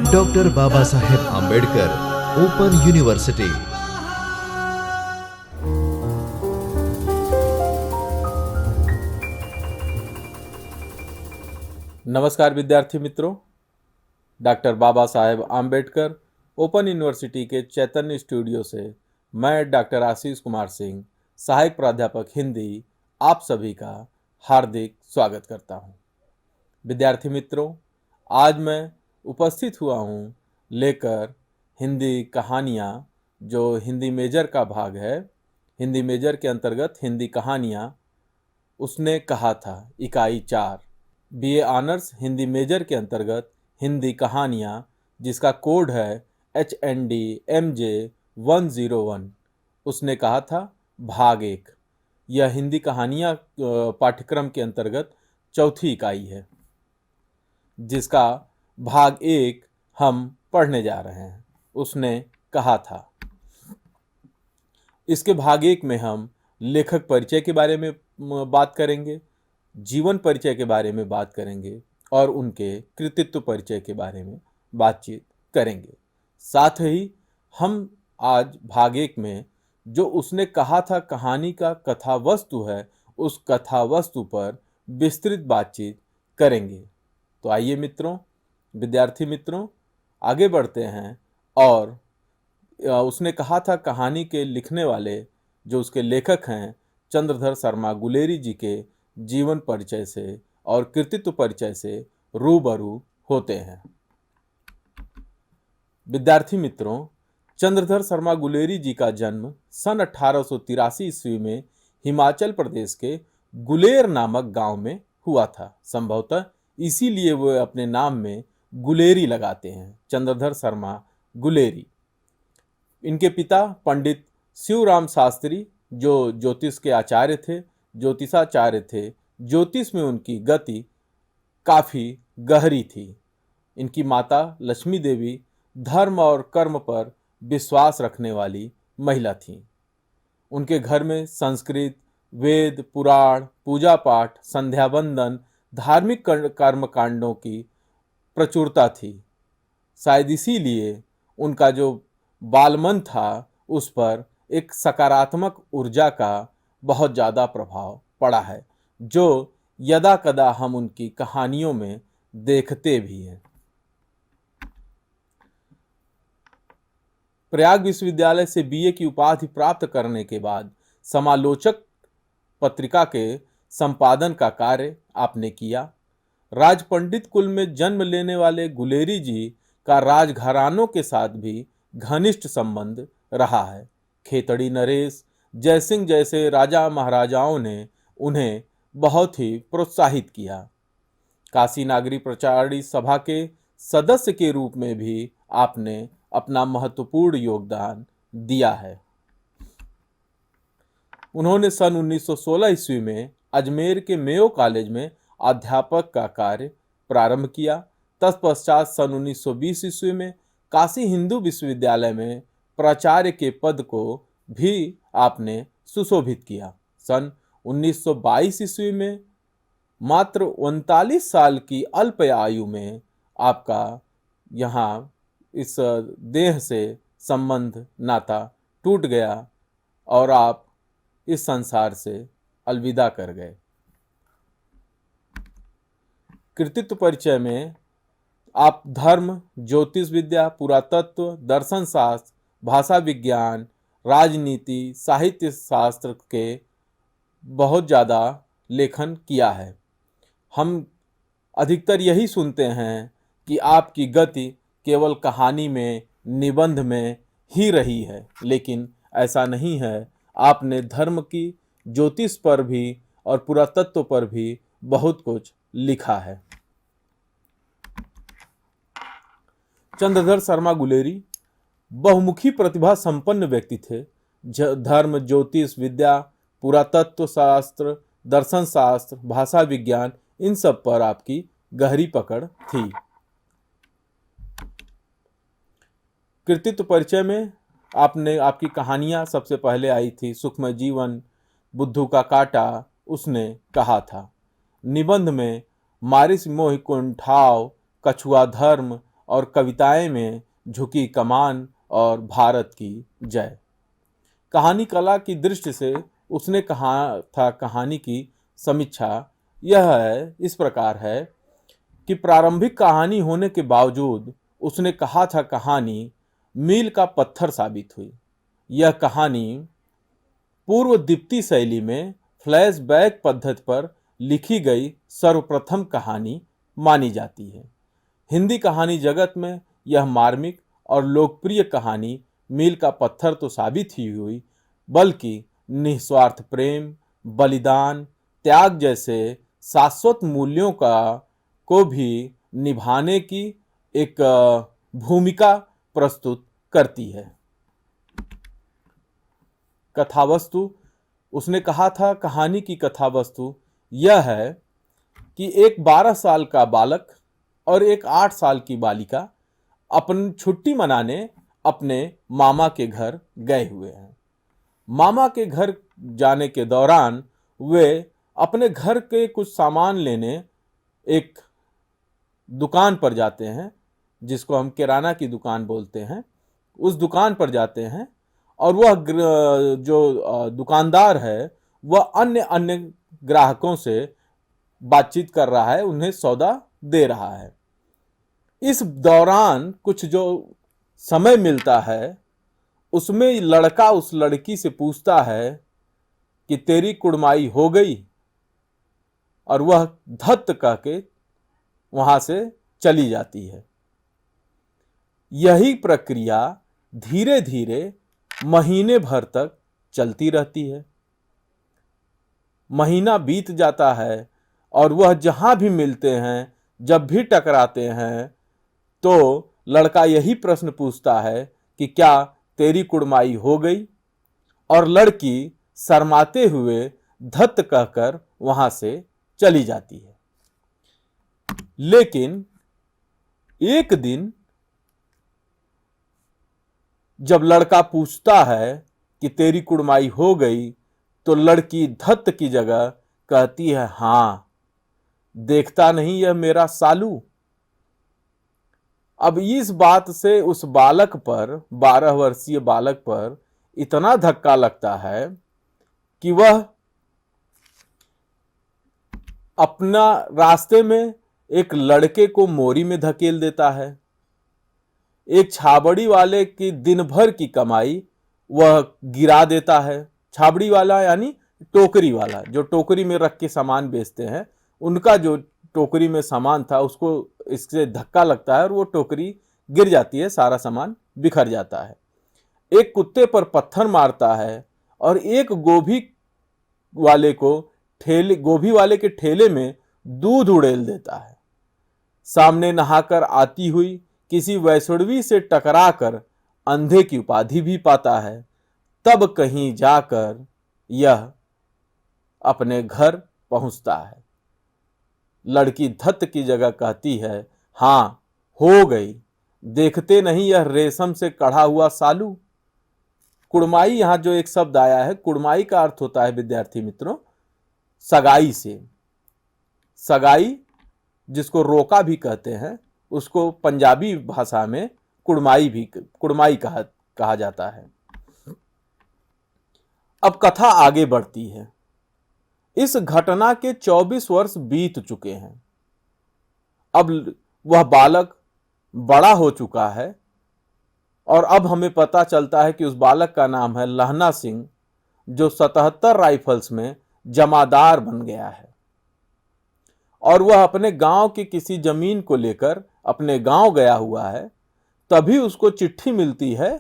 Doctor Baba Saheb Ambedkar open university. नमस्कार विद्यार्थी मित्रों, doctor Baba Saheb Ambedkar open university के चैतन्य स्टूडियो से मैं डॉक्टर आशीष कुमार सिंह, सहायक प्राध्यापक हिंदी, आप सभी का हार्दिक स्वागत करता हूं। विद्यार्थी मित्रों, आज मैं उपस्थित हुआ हूं लेकर हिंदी कहानियां, जो हिंदी मेजर का भाग है। हिंदी मेजर के अंतर्गत हिंदी कहानियां, उसने कहा था इकाई 4, बीए ऑनर्स हिंदी मेजर के अंतर्गत हिंदी कहानियां, जिसका कोड है HND-MJ101। उसने कहा था भाग 1। यह हिंदी कहानियां पाठ्यक्रम के अंतर्गत चौथी इकाई है, जिसका भाग 1 हम पढ़ने जा रहे हैं। उसने कहा था, इसके भाग 1 में हम लेखक परिचय के बारे में बात करेंगे, जीवन परिचय के बारे में बात करेंगे और उनके कृतित्व परिचय के बारे में बातचीत करेंगे। साथ ही हम आज भाग 1 में जो उसने कहा था कहानी का कथा वस्तु है, उस कथा वस्तु पर विस्तृत बातचीत करेंगे। तो आइए मित्रों, विद्यार्थी मित्रों, आगे बढ़ते हैं। और उसने कहा था कहानी के लिखने वाले, जो उसके लेखक हैं, चंद्रधर शर्मा गुलेरी जी के जीवन परिचय से और कृतित्व परिचय से रूबरू होते हैं। विद्यार्थी मित्रों, चंद्रधर शर्मा गुलेरी जी का जन्म सन 1883 ईस्वी में हिमाचल प्रदेश के गुलेर नामक गांव में हुआ था। संभवतः इसीलिए वो अपने नाम में गुलेरी लगाते हैं, चंद्रधर शर्मा गुलेरी। इनके पिता पंडित शिवराम शास्त्री, जो ज्योतिष के आचार्य थे, ज्योतिषाचार्य थे। ज्योतिष में उनकी गति काफ़ी गहरी थी। इनकी माता लक्ष्मी देवी धर्म और कर्म पर विश्वास रखने वाली महिला थीं। उनके घर में संस्कृत, वेद, पुराण, पूजा पाठ, संध्या वंदन, धार्मिक कर्म कांडों की प्रचुरता थी। शायद इसीलिए उनका जो बालमन था, उस पर एक सकारात्मक ऊर्जा का बहुत ज़्यादा प्रभाव पड़ा है, जो यदा कदा हम उनकी कहानियों में देखते भी हैं। प्रयाग विश्वविद्यालय से बीए की उपाधि प्राप्त करने के बाद समालोचक पत्रिका के संपादन का कार्य आपने किया। राजपंडित कुल में जन्म लेने वाले गुलेरी जी का राजघरानों के साथ भी घनिष्ठ संबंध रहा है। खेतड़ी नरेश, जयसिंह जैसे राजा महाराजाओं ने उन्हें बहुत ही प्रोत्साहित किया। काशी नागरी प्रचारणी सभा के सदस्य के रूप में भी आपने अपना महत्वपूर्ण योगदान दिया है। उन्होंने सन 1916 ईस्वी में अजमेर के मेयो कॉलेज में अध्यापक का कार्य प्रारंभ किया। तत्पश्चात सन 1920 ईस्वी में काशी हिंदू विश्वविद्यालय में प्राचार्य के पद को भी आपने सुशोभित किया। सन 1922 ईस्वी में मात्र 39 साल की अल्प आयु में आपका यहाँ इस देह से संबंध नाता टूट गया और आप इस संसार से अलविदा कर गए। कृतित्व परिचय में आप धर्म, ज्योतिष विद्या, पुरातत्व, दर्शन शास्त्र, भाषा विज्ञान, राजनीति, साहित्य शास्त्र के बहुत ज़्यादा लेखन किया है। हम अधिकतर यही सुनते हैं कि आपकी गति केवल कहानी में, निबंध में ही रही है, लेकिन ऐसा नहीं है। आपने धर्म की, ज्योतिष पर भी और पुरातत्व पर भी बहुत कुछ लिखा है। चंद्रधर शर्मा गुलेरी बहुमुखी प्रतिभा संपन्न व्यक्ति थे। धर्म, ज्योतिष विद्या, पुरातत्व शास्त्र, दर्शन शास्त्र, भाषा विज्ञान, इन सब पर आपकी गहरी पकड़ थी। कृतित्व परिचय में आपकी कहानियां सबसे पहले आई थी। सुखमय जीवन, बुद्धू का काटा, उसने कहा था। निबंध में मारिस मोहि कुंठाव, कछुआ धर्म और कविताएं में झुकी कमान और भारत की जय। कहानी कला की दृष्टि से उसने कहा था, कहानी की समीक्षा यह है, इस प्रकार है कि प्रारंभिक कहानी होने के बावजूद उसने कहा था कहानी मील का पत्थर साबित हुई। यह कहानी पूर्व दीप्ति शैली में फ्लैशबैक पद्धति पर लिखी गई सर्वप्रथम कहानी मानी जाती है। हिंदी कहानी जगत में यह मार्मिक और लोकप्रिय कहानी मील का पत्थर तो साबित ही हुई, बल्कि निस्वार्थ प्रेम, बलिदान, त्याग जैसे शाश्वत मूल्यों को भी निभाने की एक भूमिका प्रस्तुत करती है। कथावस्तु, उसने कहा था कहानी की कथावस्तु यह है कि एक 12 साल का बालक और एक 8 साल की बालिका अपनी छुट्टी मनाने अपने मामा के घर गए हुए हैं। मामा के घर जाने के दौरान वे अपने घर के कुछ सामान लेने एक दुकान पर जाते हैं, जिसको हम किराना की दुकान बोलते हैं। उस दुकान पर जाते हैं और वह जो दुकानदार है वह अन्य ग्राहकों से बातचीत कर रहा है, उन्हें सौदा दे रहा है। इस दौरान कुछ जो समय मिलता है उसमें लड़का उस लड़की से पूछता है कि तेरी कुड़माई हो गई, और वह धत कह के वहां से चली जाती है। यही प्रक्रिया धीरे धीरे महीने भर तक चलती रहती है। महीना बीत जाता है और वह जहां भी मिलते हैं, जब भी टकराते हैं, तो लड़का यही प्रश्न पूछता है कि क्या तेरी कुड़माई हो गई, और लड़की शर्माते हुए धत कहकर वहां से चली जाती है। लेकिन एक दिन जब लड़का पूछता है कि तेरी कुड़माई हो गई, तो लड़की धत की जगह कहती है, हां, देखता नहीं यह मेरा सालू। अब इस बात से उस बालक पर, 12 वर्षीय बालक पर इतना धक्का लगता है कि वह अपना रास्ते में एक लड़के को मोरी में धकेल देता है। एक छाबड़ी वाले की दिन भर की कमाई वह गिरा देता है। छाबड़ी वाला यानी टोकरी वाला, जो टोकरी में रख के सामान बेचते हैं, उनका जो टोकरी में सामान था उसको इससे धक्का लगता है और वो टोकरी गिर जाती है, सारा सामान बिखर जाता है। एक कुत्ते पर पत्थर मारता है और एक गोभी वाले के ठेले में दूध उड़ेल देता है। सामने नहाकर आती हुई किसी वैष्णवी से टकराकर अंधे की उपाधि भी पाता है। तब कहीं जाकर यह अपने घर पहुंचता है। लड़की धत की जगह कहती है, हां, हो गई, देखते नहीं यह रेशम से कढ़ा हुआ सालू। कुड़माई, यहां जो एक शब्द आया है, कुड़माई का अर्थ होता है विद्यार्थी मित्रों सगाई से। सगाई जिसको रोका भी कहते हैं, उसको पंजाबी भाषा में कुड़माई कहा जाता है। अब कथा आगे बढ़ती है। इस घटना के 24 वर्ष बीत चुके हैं। अब वह बालक बड़ा हो चुका है और अब हमें पता चलता है कि उस बालक का नाम है लहना सिंह, जो 77 राइफल्स में जमादार बन गया है। और वह अपने गांव की किसी जमीन को लेकर अपने गांव गया हुआ है। तभी उसको चिट्ठी मिलती है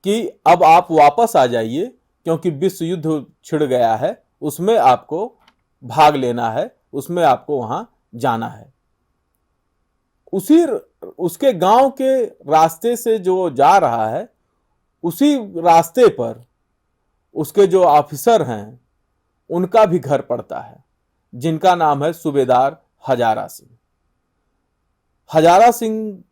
कि अब आप वापस आ जाइए, क्योंकि विश्व युद्ध छिड़ गया है, उसमें आपको भाग लेना है, उसमें आपको वहां जाना है। उसके गांव के रास्ते से जो जा रहा है, उसी रास्ते पर उसके जो ऑफिसर हैं उनका भी घर पड़ता है, जिनका नाम है सूबेदार हजारा सिंह। हजारा सिंह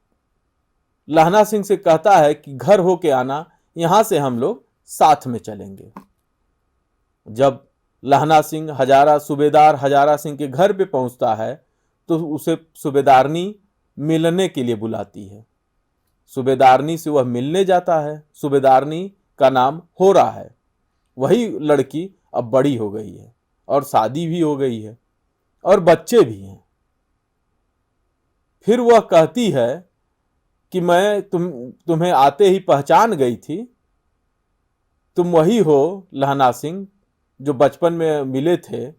लहना सिंह से कहता है कि घर होके आना, यहां से हम लोग साथ में चलेंगे। जब लहना सिंह सूबेदार हजारा सिंह के घर पे पहुंचता है तो उसे सूबेदारनी मिलने के लिए बुलाती है। सूबेदारनी से वह मिलने जाता है। सूबेदारनी का नाम होरा है। वही लड़की अब बड़ी हो गई है और शादी भी हो गई है और बच्चे भी हैं। फिर वह कहती है कि मैं तुम्हें आते ही पहचान गई थी, तुम वही हो लहना सिंह जो बचपन में मिले थे।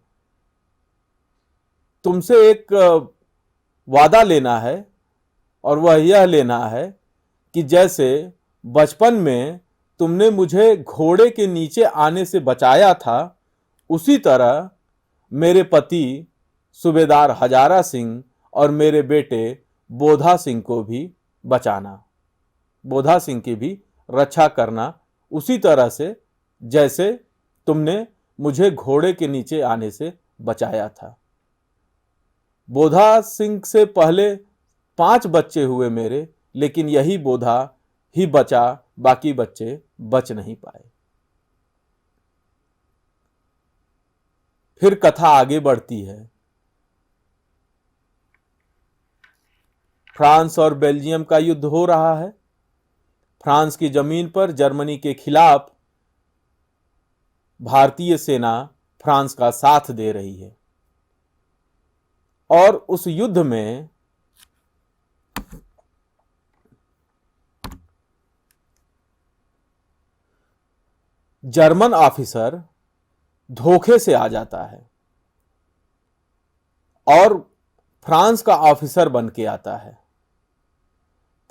तुमसे एक वादा लेना है और वह यह लेना है कि जैसे बचपन में तुमने मुझे घोड़े के नीचे आने से बचाया था, उसी तरह मेरे पति सूबेदार हजारा सिंह और मेरे बेटे बोधा सिंह को भी बचाना, बोधा सिंह की भी रक्षा करना, उसी तरह से जैसे तुमने मुझे घोड़े के नीचे आने से बचाया था। बोधा सिंह से पहले 5 बच्चे हुए मेरे, लेकिन यही बोधा ही बचा, बाकी बच्चे बच नहीं पाए। फिर कथा आगे बढ़ती है। फ्रांस और बेल्जियम का युद्ध हो रहा है। फ्रांस की जमीन पर जर्मनी के खिलाफ भारतीय सेना फ्रांस का साथ दे रही है और उस युद्ध में जर्मन ऑफिसर धोखे से आ जाता है और फ्रांस का ऑफिसर बन के आता है।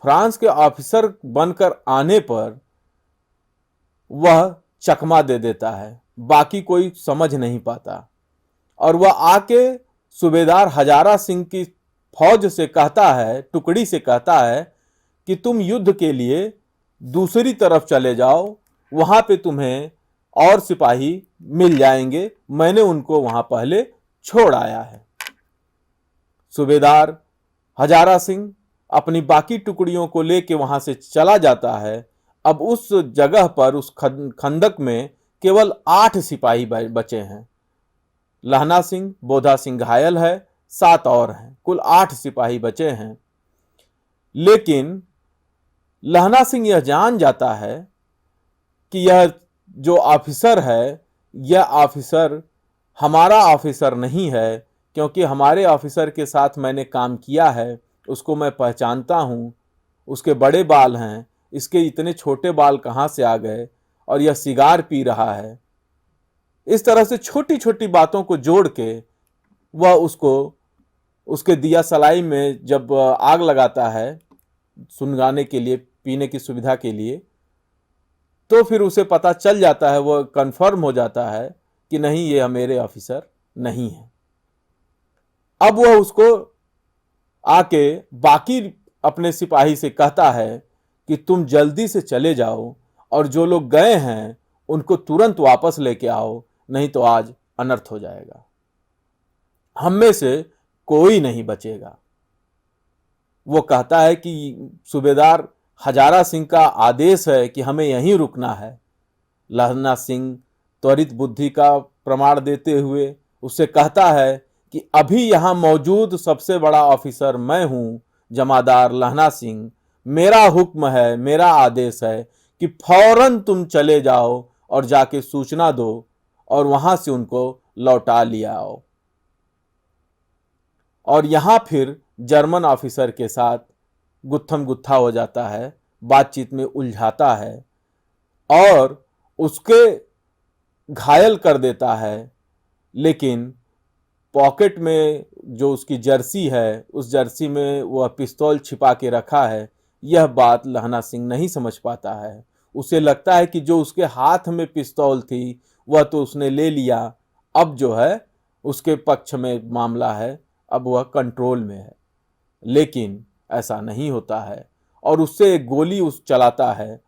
फ्रांस के ऑफिसर बनकर आने पर वह चकमा दे देता है, बाकी कोई समझ नहीं पाता और वह आके सूबेदार हजारा सिंह की फौज से कहता है, टुकड़ी से कहता है कि तुम युद्ध के लिए दूसरी तरफ चले जाओ, वहां पे तुम्हें और सिपाही मिल जाएंगे, मैंने उनको वहां पहले छोड़ आया है। सूबेदार हजारा सिंह अपनी बाकी टुकड़ियों को लेके वहां से चला जाता है। अब उस जगह पर, उस खंदक में केवल 8 सिपाही बचे हैं। लहना सिंह, बोधा सिंह घायल है, 7 और हैं, कुल 8 सिपाही बचे हैं। लेकिन लहना सिंह यह जान जाता है कि यह जो ऑफिसर है, यह ऑफिसर हमारा ऑफिसर नहीं है, क्योंकि हमारे ऑफिसर के साथ मैंने काम किया है, उसको मैं पहचानता हूं, उसके बड़े बाल हैं, इसके इतने छोटे बाल कहां से आ गए, और यह सिगार पी रहा है। इस तरह से छोटी छोटी बातों को जोड़ के वह उसको उसके दिया सलाई में जब आग लगाता है सुनगाने के लिए, पीने की सुविधा के लिए, तो फिर उसे पता चल जाता है, वह कंफर्म हो जाता है कि नहीं, ये मेरे ऑफिसर नहीं है। अब वह उसको आके बाकी अपने सिपाही से कहता है कि तुम जल्दी से चले जाओ और जो लोग गए हैं उनको तुरंत वापस लेके आओ, नहीं तो आज अनर्थ हो जाएगा, हम में से कोई नहीं बचेगा। वो कहता है कि सूबेदार हजारा सिंह का आदेश है कि हमें यहीं रुकना है। लहना सिंह त्वरित बुद्धि का प्रमाण देते हुए उससे कहता है कि अभी यहां मौजूद सबसे बड़ा ऑफिसर मैं हूं, जमादार लहना सिंह। मेरा हुक्म है, मेरा आदेश है कि फौरन तुम चले जाओ और जाके सूचना दो और वहां से उनको लौटा लिया आओ। और यहां फिर जर्मन ऑफिसर के साथ गुत्थम गुत्था हो जाता है, बातचीत में उलझाता है और उसके घायल कर देता है। लेकिन पॉकेट में जो उसकी जर्सी है, उस जर्सी में वह पिस्तौल छिपा के रखा है, यह बात लहना सिंह नहीं समझ पाता है। उसे लगता है कि जो उसके हाथ में पिस्तौल थी वह तो उसने ले लिया, अब जो है उसके पक्ष में मामला है, अब वह कंट्रोल में है। लेकिन ऐसा नहीं होता है और उससे एक गोली उस चलाता है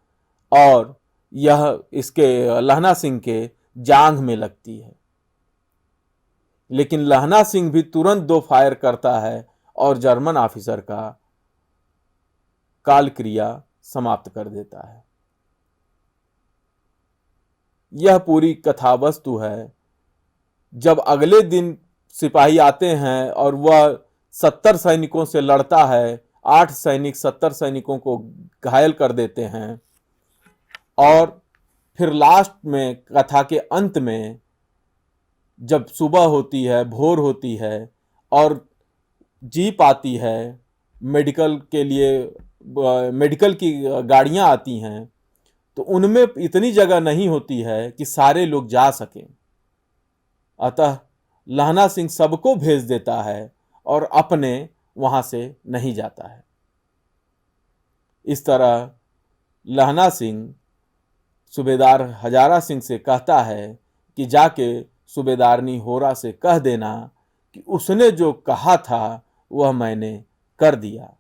और यह इसके लहना सिंह के जांघ में लगती है। लेकिन लहना सिंह भी तुरंत 2 फायर करता है और जर्मन ऑफिसर का काल क्रिया समाप्त कर देता है। यह पूरी कथा वस्तु है। जब अगले दिन सिपाही आते हैं और वह 70 सैनिकों से लड़ता है 8 सैनिक 70 सैनिकों को घायल कर देते हैं और फिर लास्ट में कथा के अंत में जब सुबह होती है, भोर होती है और जीप आती है, मेडिकल के लिए मेडिकल की गाड़ियां आती हैं, तो उनमें इतनी जगह नहीं होती है कि सारे लोग जा सकें। अतः लहना सिंह सबको भेज देता है और अपने वहां से नहीं जाता है। इस तरह लहना सिंह सूबेदार हजारा सिंह से कहता है कि जाके सूबेदारनी होरा से कह देना कि उसने जो कहा था वह मैंने कर दिया,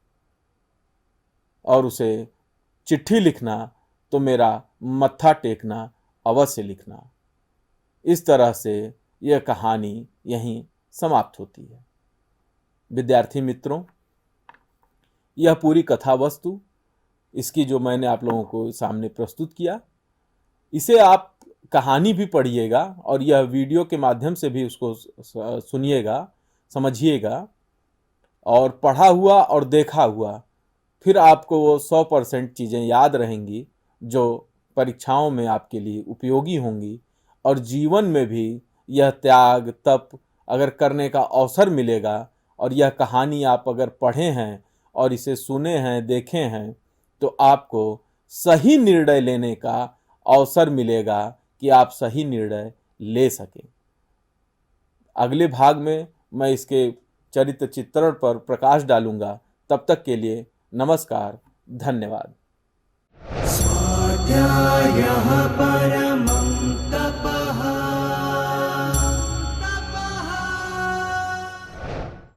और उसे चिट्ठी लिखना तो मेरा मत्था टेकना अवश्य लिखना। इस तरह से यह कहानी यहीं समाप्त होती है। विद्यार्थी मित्रों, यह पूरी कथा वस्तु इसकी जो मैंने आप लोगों को सामने प्रस्तुत किया, इसे आप कहानी भी पढ़िएगा और यह वीडियो के माध्यम से भी उसको सुनिएगा, समझिएगा, और पढ़ा हुआ और देखा हुआ फिर आपको वो 100% चीज़ें याद रहेंगी जो परीक्षाओं में आपके लिए उपयोगी होंगी, और जीवन में भी यह त्याग तप अगर करने का अवसर मिलेगा और यह कहानी आप अगर पढ़े हैं और इसे सुने हैं, देखे हैं, तो आपको सही निर्णय लेने का अवसर मिलेगा कि आप सही निर्णय ले सकें। अगले भाग में मैं इसके चरित्र चित्रण पर प्रकाश डालूंगा। तब तक के लिए नमस्कार, धन्यवाद। स्वाध्यायः परः